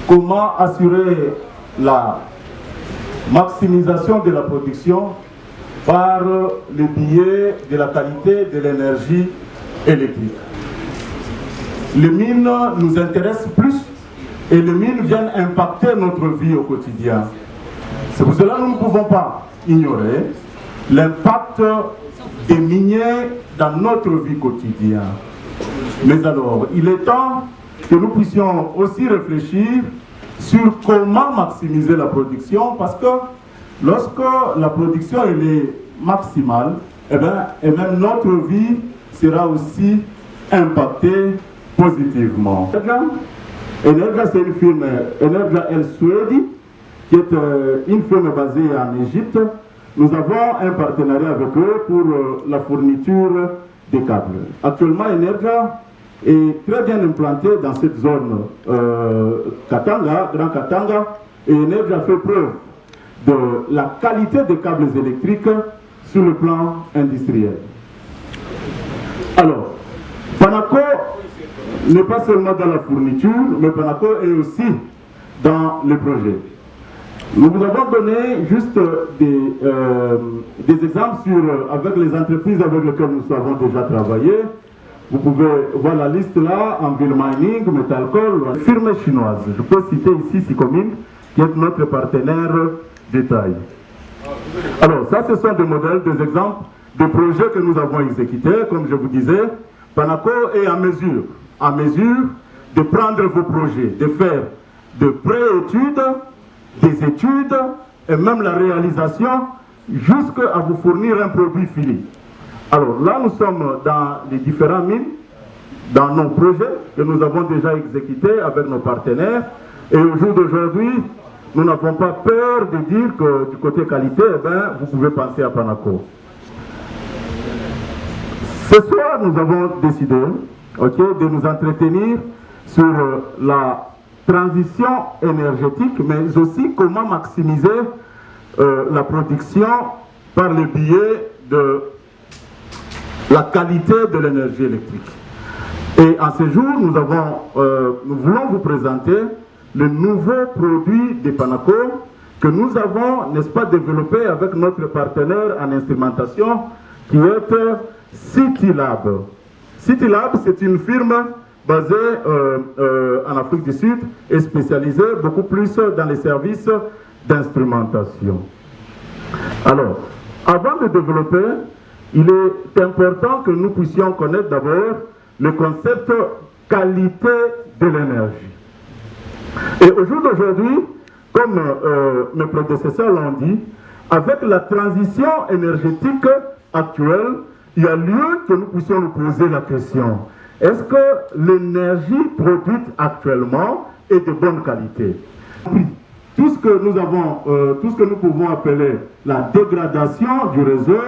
Comment assurer la maximisation de la production par le biais de la qualité de l'énergie électrique? Les mines nous intéressent plus et les mines viennent impacter notre vie au quotidien. C'est pour cela que nous ne pouvons pas ignorer l'impact des miniers dans notre vie quotidienne. Mais alors, il est temps que nous puissions aussi réfléchir sur comment maximiser la production, parce que lorsque la production elle est maximale, et même notre vie sera aussi impactée positivement. Energa, c'est une firme, Energa El Suedi, qui est une firme basée en Égypte. Nous avons un partenariat avec eux pour la fourniture des câbles. Actuellement, Energa est très bien implanté dans cette zone Katanga, Grand Katanga, et Energa fait preuve de la qualité des câbles électriques sur le plan industriel. Alors, Panaco n'est pas seulement dans la fourniture, mais Panaco est aussi dans le projet. Nous vous avons donné juste des exemples avec les entreprises avec lesquelles nous avons déjà travaillé. Vous pouvez voir la liste là, Anvil Mining, Metalcol, firme chinoise. Je peux citer ici Sicomine, qui est notre partenaire de taille. Alors, ça, ce sont des modèles, des exemples de projets que nous avons exécutés. Comme je vous disais, Panaco est en mesure de prendre vos projets, de faire de pré-études, des études et même la réalisation jusqu'à vous fournir un produit fini. Alors là, nous sommes dans les différents mines, dans nos projets que nous avons déjà exécutés avec nos partenaires. Et au jour d'aujourd'hui, nous n'avons pas peur de dire que du côté qualité, vous pouvez penser à Panaco. Ce soir, nous avons décidé de nous entretenir sur la transition énergétique, mais aussi comment maximiser la production par le biais de la qualité de l'énergie électrique. Et en ce jour, nous voulons vous présenter le nouveau produit de Panaco que nous avons, n'est-ce pas, développé avec notre partenaire en instrumentation qui est CityLab. CityLab, c'est une firme basée en Afrique du Sud et spécialisée beaucoup plus dans les services d'instrumentation. Alors, avant de développer, il est important que nous puissions connaître d'abord le concept qualité de l'énergie. Et au jour d'aujourd'hui, comme mes prédécesseurs l'ont dit, avec la transition énergétique actuelle, il y a lieu que nous puissions nous poser la question: est-ce que l'énergie produite actuellement est de bonne qualité? Tout ce que nous avons, tout ce que nous pouvons appeler la dégradation du réseau,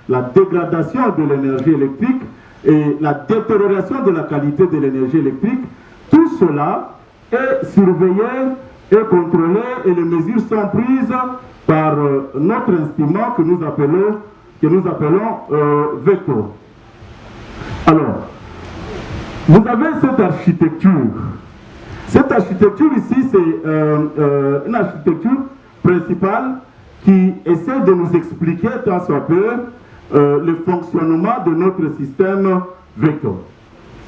la dégradation de l'énergie électrique et la détérioration de la qualité de l'énergie électrique, tout cela est surveillé et contrôlé et les mesures sont prises par notre instrument que nous appelons VECO. Alors, vous avez cette architecture. Cette architecture ici, c'est une architecture principale qui essaie de nous expliquer tant soit peu le fonctionnement de notre système VECO.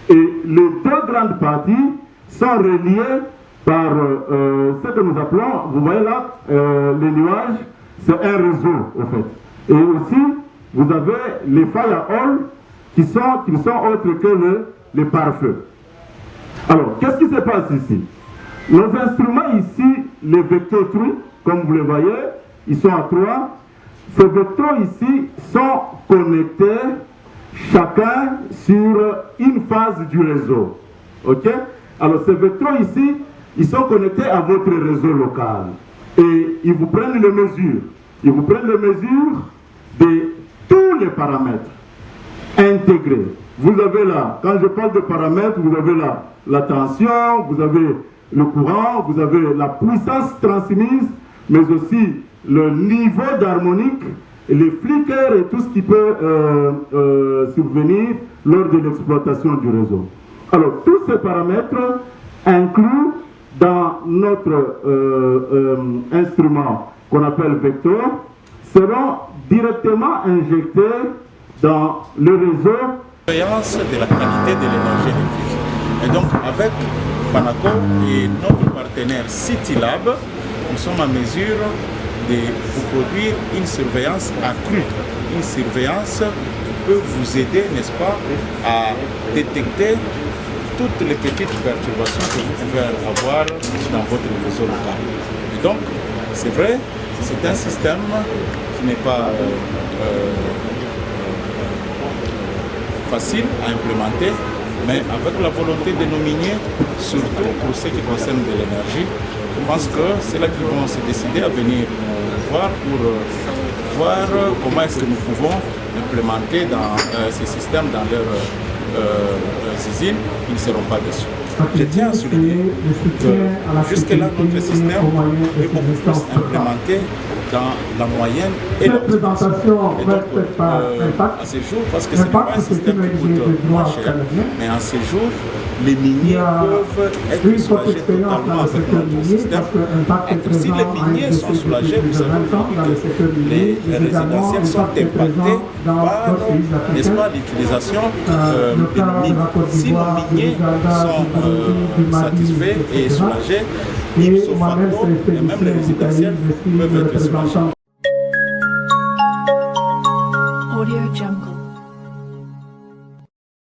Et les deux grandes parties sont reliées par ce que nous appelons, vous voyez là, les nuages, c'est un réseau en fait. Et aussi, vous avez les firewalls qui ne sont autres que les pare-feux. Alors, qu'est-ce qui se passe ici? Nos instruments ici, les vecteurs trucs, comme vous le voyez, ils sont à 3. Ces vecteurs ici sont connectés chacun sur une phase du réseau. Ok? Alors, ces vecteurs ici, ils sont connectés à votre réseau local. Et ils vous prennent les mesures. Ils vous prennent les mesures de tous les paramètres intégrés. Vous avez là, quand je parle de paramètres, vous avez là la tension, vous avez le courant, vous avez la puissance transmise, mais aussi le niveau d'harmonique, les flickers et tout ce qui peut survenir lors de l'exploitation du réseau. Alors, tous ces paramètres inclus dans notre instrument qu'on appelle vecteur seront directement injectés dans le réseau. Surveillance de la qualité de l'énergie électrique. Et donc avec Panaco et notre partenaire CityLab, nous sommes en mesure de vous produire une surveillance accrue, une surveillance qui peut vous aider, n'est-ce pas, à détecter toutes les petites perturbations que vous pouvez avoir dans votre réseau local. Et donc, c'est vrai, c'est un système qui n'est pas facile à implémenter, mais avec la volonté de nos miniers, surtout pour ce qui concerne de l'énergie, je pense que c'est là qu'ils vont se décider à venir voir pour voir comment est-ce que nous pouvons implémenter dans ces systèmes dans leurs usines. Ils ne seront pas déçus. Je tiens à souligner que jusque-là, notre système est beaucoup plus implémenté dans la moyenne et la présentation. Et donc, à ce jour, parce que ce n'est pas un système qui coûte moins cher, mais en ce jour, les miniers peuvent être soulagés totalement avec notre système. Et si les miniers sont soulagés, vous savez que les résidentiels sont impactés par, n'est-ce pas, l'utilisation des mines. Si nos miniers sont satisfaits et soulagés, ipso facto, et même les résidentiels peuvent être soulagés.